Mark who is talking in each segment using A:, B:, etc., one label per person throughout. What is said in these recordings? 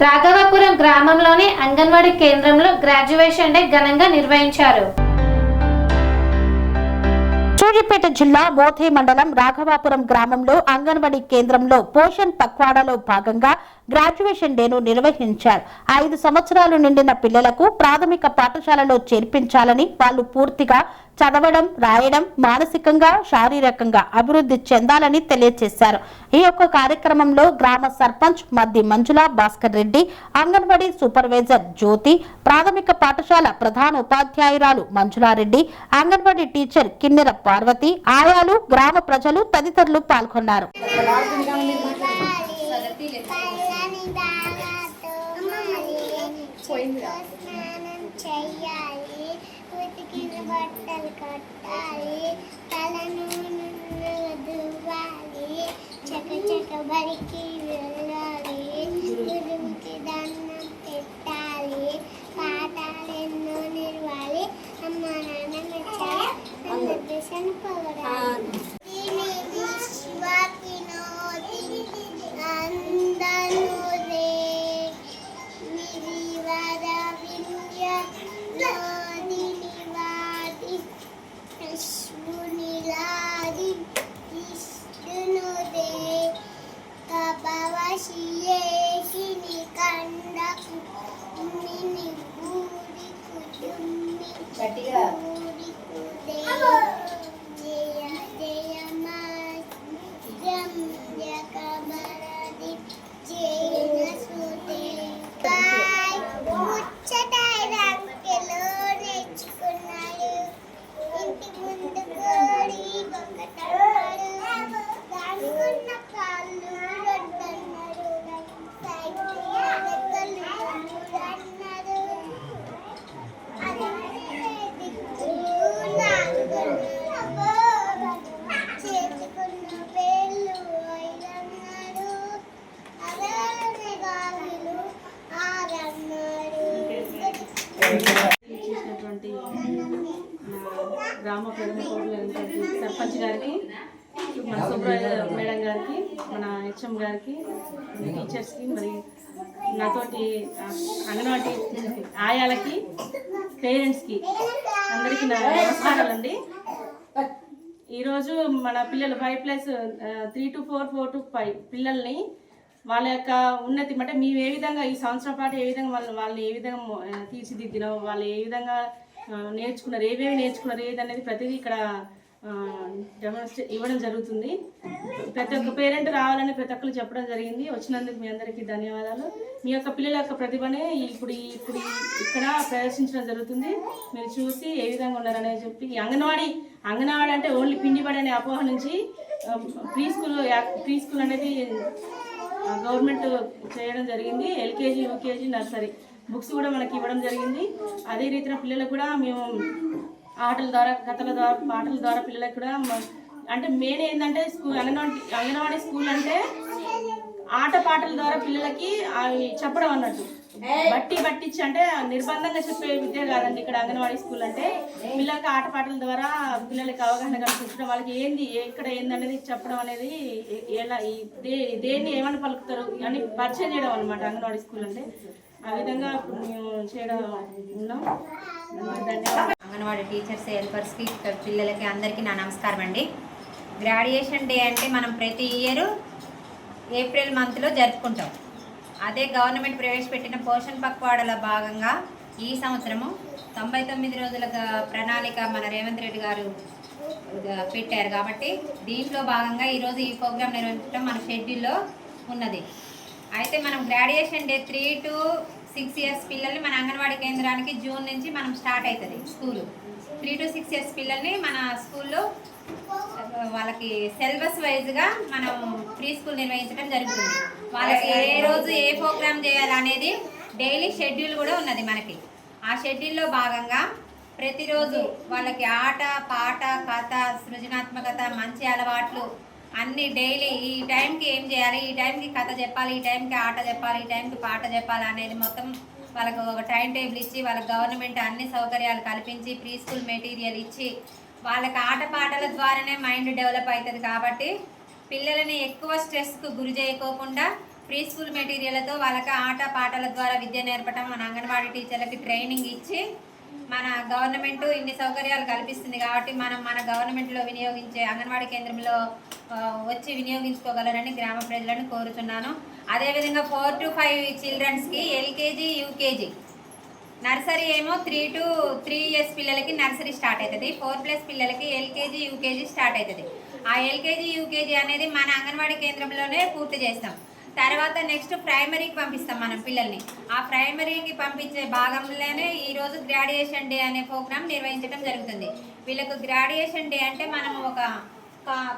A: రాఘవాపురం గ్రామంలోని అంగన్వాడీ కేంద్రంలో graduation day ఘనంగా నిర్వహించారు.
B: సూర్యాపేట జిల్లా మోతే మండలం రాఘవాపురం గ్రామంలో అంగన్వాడీ కేంద్రంలో పోషణ్ పక్వాడాలో భాగంగా గ్రాడ్యుయేషన్ డేను నిర్వహించారు. 5 సంవత్సరాలు నిండిన పిల్లలకు ప్రాథమిక పాఠశాలలో చేర్పించాలని, వాళ్ళు పూర్తిగా చదవడం, రాయడం, మానసికంగా, శారీరకంగా అభివృద్ధి చెందాలని తెలియజేశారు. ఈ యొక్క కార్యక్రమంలో గ్రామ సర్పంచ్ మద్ది మంజుల భాస్కర్ రెడ్డి, అంగన్వాడీ సూపర్వైజర్ జ్యోతి, ప్రాథమిక పాఠశాల ప్రధాన ఉపాధ్యాయురాలు మంజులారెడ్డి, అంగన్వాడీ టీచర్ కిన్నెర పార్వతి, ఆయాలు, గ్రామ ప్రజలు తదితరులు పాల్గొన్నారు.
C: బట్టలు కట్టాలి, తలను దువ్వాలి, చక్క బడికి వెళ్ళాలి, గురువుకి దండం పెట్టాలి, పాఠాలు ఎన్నో నిర్వాలి, అమ్మ నాన్న మెచ్చాలి, అందరిని పొగడాలి.
D: చేసినటువంటి గ్రామ ప్రజల సర్పంచ్ గారికి, మన సూపర్వైజర్ మేడం గారికి, మన హెచ్ఎం గారికి, టీచర్స్కి, మరి నాతోటి అంగన్వాడీ ఆయాలకి, పేరెంట్స్కి అందరికీ నా నమస్కారాలండి. ఈరోజు మన పిల్లలు 5+3 to 4, 4 to 5 పిల్లల్ని వాళ్ళ యొక్క ఉన్నతి అంటే మేము ఏ విధంగా ఈ సంవత్సరం పాటు ఏ విధంగా వాళ్ళని ఏ విధంగా తీర్చిదిద్దినాం, వాళ్ళు ఏ విధంగా నేర్చుకున్నారు, ఏవేవి నేర్చుకున్నారు, ఏదనేది ప్రతిదీ ఇక్కడ డెమాన్స్ట్రేట్ ఇవ్వడం జరుగుతుంది. ప్రతి ఒక్క పేరెంట్ రావాలని ప్రతి ఒక్కరు చెప్పడం జరిగింది. వచ్చినందుకు మీ అందరికీ ధన్యవాదాలు. మీ యొక్క పిల్లల యొక్క ప్రతిభనే ఇప్పుడు ఇక్కడ ప్రదర్శించడం జరుగుతుంది. మీరు చూసి ఏ విధంగా ఉన్నారనేది చెప్పి అంగన్వాడీ అంటే ఓన్లీ పిండిబడి అనే అపోహ నుంచి ప్రీ స్కూల్ అనేది గవర్నమెంట్ చేయడం జరిగింది. ఎల్కేజీ, యూకేజీ, నర్సరీ బుక్స్ కూడా మనకి ఇవ్వడం జరిగింది. అదే రీతిలో పిల్లలకు కూడా మేము ఆటల ద్వారా, కథల ద్వారా, పాటల ద్వారా పిల్లలకు కూడా అంటే మెయిన్ ఏంటంటే అంగన్వాడీ స్కూల్ అంటే ఆట పాటల ద్వారా పిల్లలకి అవి చెప్పడం అన్నట్టు బట్టించి అంటే నిర్బంధంగా చెప్పే విద్య కాదండి. ఇక్కడ అంగన్వాడీ స్కూల్ అంటే పిల్లలకి ఆటపాటల ద్వారా పిల్లలకి అవగాహన కల్పించడం, వాళ్ళకి ఏంది ఎక్కడ ఏంది అనేది చెప్పడం అనేది, ఎలా దేన్ని ఏమని పలుకుతారు అని పరిచయం చేయడం అనమాట అంగన్వాడీ స్కూల్ అంటే. ఆ విధంగా మేము చేయడం ఉన్నాం. ధన్యవాదాలు.
E: అంగన్వాడీ టీచర్స్, హెల్పర్స్కి, పిల్లలకి అందరికీ నా నమస్కారం అండి. గ్రాడ్యుయేషన్ డే అంటే మనం ప్రతి ఇయర్ ఏప్రిల్ మంత్లో జరుపుకుంటాం. అదే గవర్నమెంట్ ప్రవేశపెట్టిన పోషణ్ పక్వాడలో భాగంగా ఈ సంవత్సరము 99 రోజుల ప్రణాళిక మన రేవంత్ రెడ్డి గారు పెట్టారు. కాబట్టి దీంట్లో భాగంగా ఈరోజు ఈ ప్రోగ్రాం నిర్వహించడం మన షెడ్యూల్లో ఉన్నది. అయితే మనం గ్రాడ్యుయేషన్ డే 3 to 6 years పిల్లల్ని మన అంగన్వాడీ కేంద్రానికి జూన్ నుంచి మనం స్టార్ట్ అవుతుంది స్కూలు. 3 to 6 years పిల్లల్ని మన స్కూల్లో వాళ్ళకి సిలబస్ వైజ్గా మనం ప్రీ స్కూల్ నిర్వహించడం జరుగుతుంది. వాళ్ళకి ఏ రోజు ఏ ప్రోగ్రామ్ చేయాలనేది డైలీ షెడ్యూల్ కూడా ఉన్నది మనకి. ఆ షెడ్యూల్లో భాగంగా ప్రతిరోజు వాళ్ళకి ఆట, పాట, కథ, సృజనాత్మకత, మంచి అలవాట్లు అన్నీ డైలీ ఈ టైంకి ఏం చేయాలి, ఈ టైంకి కథ చెప్పాలి, ఈ టైంకి ఆట చెప్పాలి, ఈ టైంకి పాట చెప్పాలి అనేది మొత్తం వాళ్ళకు ఒక టైం టేబుల్ ఇచ్చి, వాళ్ళకి గవర్నమెంట్ అన్ని సౌకర్యాలు కల్పించి, ప్రీ స్కూల్ మెటీరియల్ ఇచ్చి, వాళ్ళకి ఆటపాటల ద్వారానే మైండ్ డెవలప్ అవుతుంది. కాబట్టి పిల్లలని ఎక్కువ స్ట్రెస్కు గురి చేయకోకుండా ప్రీ స్కూల్ మెటీరియల్తో వాళ్ళకి ఆట పాటల ద్వారా విద్య నేర్పడం, మన అంగన్వాడీ టీచర్లకి ట్రైనింగ్ ఇచ్చి మన గవర్నమెంట్ ఇన్ని సౌకర్యాలు కల్పిస్తుంది కాబట్టి మనం మన గవర్నమెంట్లో వినియోగించే అంగన్వాడీ కేంద్రంలో వచ్చి వినియోగించుకోగలరని గ్రామ ప్రజలను కోరుతున్నాను. అదేవిధంగా 4 to 5 చిల్డ్రన్స్కి ఎల్కేజీ, యూకేజీ, నర్సరీ ఏమో 3 to 3 years పిల్లలకి నర్సరీ స్టార్ట్ అవుతుంది. 4+ పిల్లలకి ఎల్కేజీ, యూకేజీ స్టార్ట్ అవుతుంది. ఆ ఎల్కేజీ, యూకేజీ అనేది మన అంగన్వాడీ కేంద్రంలోనే పూర్తి చేస్తాం. తర్వాత నెక్స్ట్ ప్రైమరీకి పంపిస్తాం మనం పిల్లల్ని. ఆ ప్రైమరీకి పంపించే భాగంలోనే ఈరోజు గ్రాడ్యుయేషన్ డే అనే ప్రోగ్రామ్ నిర్వహించడం జరుగుతుంది. వీళ్ళకు గ్రాడ్యుయేషన్ డే అంటే మనం ఒక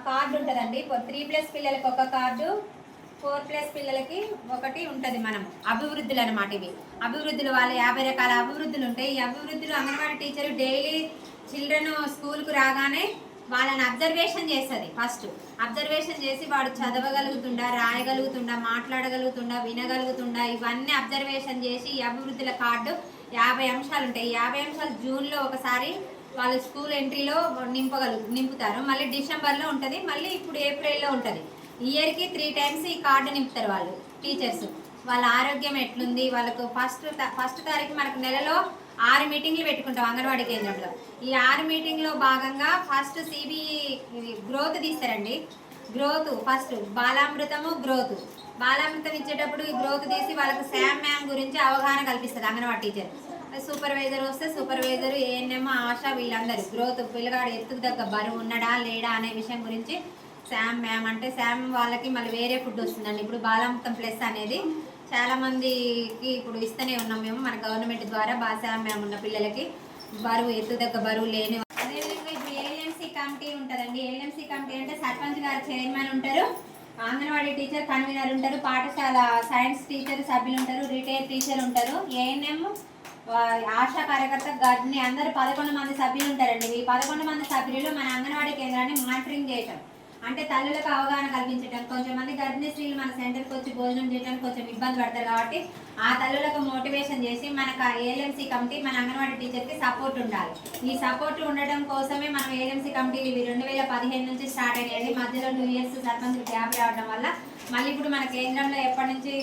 E: కార్డు ఉంటుందండి. 3+ పిల్లలకి ఒక కార్డు, 4+ పిల్లలకి ఒకటి ఉంటుంది. మనం అభివృద్ధులు అనమాట. ఇవి అభివృద్ధులు, వాళ్ళ 50 రకాల అభివృద్ధులు ఉంటాయి. ఈ అభివృద్ధులు అంగన్వాడీ టీచర్ డైలీ చిల్డ్రన్ స్కూల్కు రాగానే వాళ్ళని అబ్జర్వేషన్ చేస్తుంది. ఫస్ట్ అబ్జర్వేషన్ చేసి వాడు చదవగలుగుతుండా, రాయగలుగుతుండా, మాట్లాడగలుగుతుండా, వినగలుగుతుండా, ఇవన్నీ అబ్జర్వేషన్ చేసి ఈ అభివృద్ధుల కార్డు 50 అంశాలు ఉంటాయి. ఈ 50 అంశాలు జూన్లో ఒకసారి వాళ్ళు స్కూల్ ఎంట్రీలో నింపుతారు. మళ్ళీ డిసెంబర్లో ఉంటుంది, మళ్ళీ ఇప్పుడు ఏప్రిల్లో ఉంటుంది. ఇయర్కి 3 times ఈ కార్డు నింపుతారు వాళ్ళు టీచర్స్. వాళ్ళ ఆరోగ్యం ఎట్లుంది, వాళ్ళకు ఫస్ట్ తారీఖు మనకు నెలలో 6 మీటింగ్లు పెట్టుకుంటాం అంగన్వాడీ కేంద్రంలో. ఈ 6 మీటింగ్లో భాగంగా ఫస్ట్ సిబిఈ గ్రోత్ తీస్తారండి. Growth first Balamrutham, growth. Balamrutham ఇచ్చేటప్పుడు ఈ గ్రోత్ తీసి వాళ్ళకు శామ్ మ్యామ్ గురించి అవగాహన కల్పిస్తుంది అంగన్వాడీ టీచర్. సూపర్వైజర్ వస్తే సూపర్వైజర్, ఏఎన్ఎం, ఆశ, వీళ్ళందరూ గ్రోత్, పిల్లగాడు ఎత్తుకు దగ్గర బరువు ఉన్నాడా లేడా అనే విషయం గురించి శామ్ మ్యామ్ అంటే శామ్ వాళ్ళకి మళ్ళీ వేరే ఫుడ్ వస్తుందండి. ఇప్పుడు బాలామృతం ప్లస్ అనేది చాలామందికి ఇప్పుడు ఇస్తూనే ఉన్నాం మేము మన గవర్నమెంట్ ద్వారా. శామ్ మ్యామ్ ఉన్న పిల్లలకి బరువు, ఎత్తు దగ్గర బరువు లేని. అదేవిధంగా ఇప్పుడు ఏఎల్ఎంసీ కమిటీ ఉంటుందండి. ఏఎల్ఎంసీ కమిటీ అంటే సర్పంచ్ గారు చైర్మన్ ఉంటారు, అంగన్వాడీ టీచర్ కన్వీనర్ ఉంటారు, పాఠశాల సైన్స్ టీచర్ సభ్యులు ఉంటారు, రిటైర్ టీచర్ ఉంటారు, ఏఎన్ఎం, ఆశా కార్యకర్త, గర్భిణి, అందరూ 11 మంది సభ్యులు ఉంటారండి. ఈ 11 మంది సభ్యులు మన అంగన్వాడీ కేంద్రాన్ని మానిటరింగ్ చేయటం అంటే తల్లులకు అవగాహన కల్పించడం. కొంచెం మంది గర్భిణీ స్త్రీలు మన సెంటర్కి వచ్చి భోజనం చేయడానికి కొంచెం ఇబ్బంది పడతారు కాబట్టి ఆ తల్లులకు మోటివేషన్ చేసి మనకు ఏఎల్ఎంసీ కమిటీ మన అంగన్వాడీ టీచర్కి సపోర్ట్ ఉండాలి. ఈ సపోర్ట్ ఉండడం కోసమే మనం ఏఎల్ఎంసీ కమిటీ 2015 నుంచి స్టార్ట్ అయ్యాయండి. మధ్యలో 2 years సర్పంచ్లు గ్యాప్ రావడం వల్ల మళ్ళీ ఇప్పుడు మన కేంద్రంలో ఎప్పటి నుంచి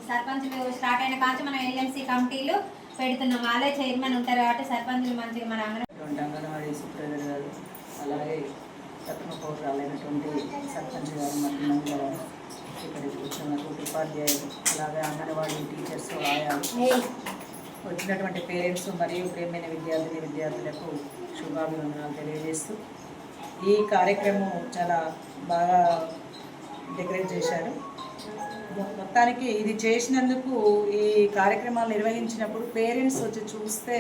E: సర్పంచ్లు స్టార్ట్ అయిన కాంచి మనం ఏఎల్ఎంసీ కమిటీలు పెడుతున్నాం. వాళ్ళే చైర్మన్ ఉంటారు కాబట్టి సర్పంచ్లు మంచిగా మన
F: అంగన్వాడీ సూపర్వైజర్ గారు, అలాగే ప్రథమ పౌరురాలైనటువంటి సర్పంచ్ గారు, మధ్య ఇక్కడికి వచ్చినటువంటి ఉపాధ్యాయులు, అలాగే అంగన్వాడీ టీచర్స్, ఆయాలు, వచ్చినటువంటి పేరెంట్స్ మరియు ప్రేమైన విద్యార్థులకు శుభాభివందనాలు తెలియజేస్తూ ఈ కార్యక్రమం చాలా బాగా డెకరేట్ చేశారు. మొత్తానికి ఇది చేసినందుకు, ఈ కార్యక్రమాలు నిర్వహించినప్పుడు పేరెంట్స్ వచ్చి చూస్తే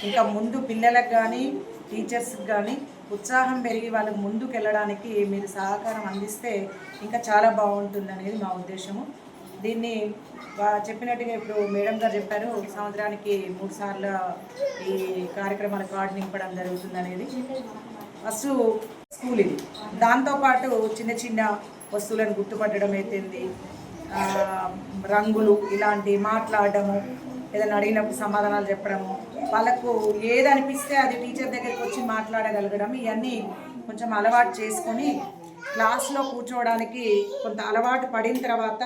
F: ఇంకా ముందు పిల్లలకు కానీ టీచర్స్కి కానీ ఉత్సాహం పెరిగి వాళ్ళకు ముందుకు వెళ్ళడానికి మీరు సహకారం అందిస్తే ఇంకా చాలా బాగుంటుంది అనేది మా ఉద్దేశము. దీన్ని చెప్పినట్టుగా ఇప్పుడు మేడం గారు చెప్పారు, సంవత్సరానికి 3 సార్లు ఈ కార్యక్రమాల కార్డు నింపడం జరుగుతుంది అనేది. ఫస్ట్ స్కూల్ ఇది, దాంతోపాటు చిన్న చిన్న వస్తువులను గుర్తుపట్టడం అయితేంది, రంగులు, ఇలాంటి మాట్లాడడము, ఏదైనా అడిగినప్పుడు సమాధానాలు చెప్పడము, వాళ్ళకు ఏదనిపిస్తే అది టీచర్ దగ్గరికి వచ్చి మాట్లాడగలగడం, ఇవన్నీ కొంచెం అలవాటు చేసుకొని క్లాస్లో కూర్చోవడానికి కొంత అలవాటు పడిన తర్వాత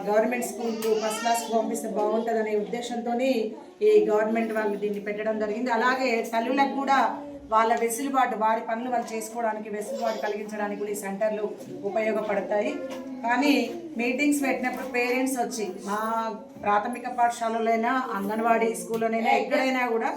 F: గవర్నమెంట్ స్కూల్కు ఫస్ట్ క్లాస్కి పంపిస్తే బాగుంటుందనే ఉద్దేశంతో ఈ గవర్నమెంట్ వాళ్ళు దీన్ని పెట్టడం జరిగింది. అలాగే తల్లులకు కూడా వాళ్ళ వెసులుబాటు, వారి పనులు వాళ్ళు చేసుకోవడానికి వెసులుబాటు కలిగించడానికి కూడా ఈ సెంటర్లు ఉపయోగపడతాయి. కానీ మీటింగ్స్ పెట్టినప్పుడు పేరెంట్స్ వచ్చి, మా ప్రాథమిక పాఠశాలలోనైనా అంగన్వాడీ స్కూల్లోనైనా ఎక్కడైనా కూడా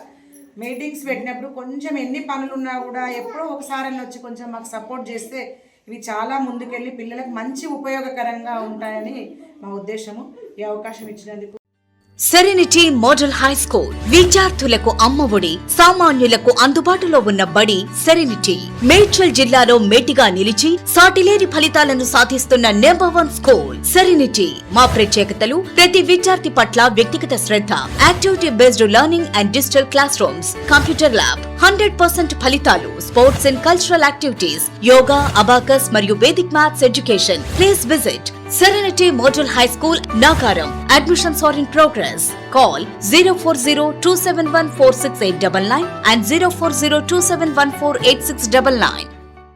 F: మీటింగ్స్ పెట్టినప్పుడు కొంచెం ఎన్ని పనులు ఉన్నా కూడా ఎప్పుడో ఒకసారి వచ్చి కొంచెం మాకు సపోర్ట్ చేస్తే ఇవి చాలా ముందుకెళ్ళి పిల్లలకు మంచి ఉపయోగకరంగా ఉంటాయని మా ఉద్దేశము. ఈ అవకాశం ఇచ్చినందుకు
G: సెరెనిటీ మోడల్ హై స్కూల్ విద్యార్థులకు అమ్మఒడి, సామాన్యులకు అందుబాటులో ఉన్న బడి సెరెనిటీ. మేడ్చల్ జిల్లాలో మేటిగా నిలిచి సాటిలేని ఫలితాలను సాధిస్తున్న నంబర్ 1 స్కూల్ సెరెనిటీ. మా ప్రత్యేకతలు: ప్రతి విద్యార్థి పట్ల వ్యక్తిగత శ్రద్ధ, activity based learning and digital classrooms, computer lab, 100% ఫలితాలు, sports and cultural activities, yoga, abacus మరియు Vedic maths education. Please visit Serenity Model High School, Nagaram. Admissions are in progress. Call 040-271-46899 and 040-271-48699.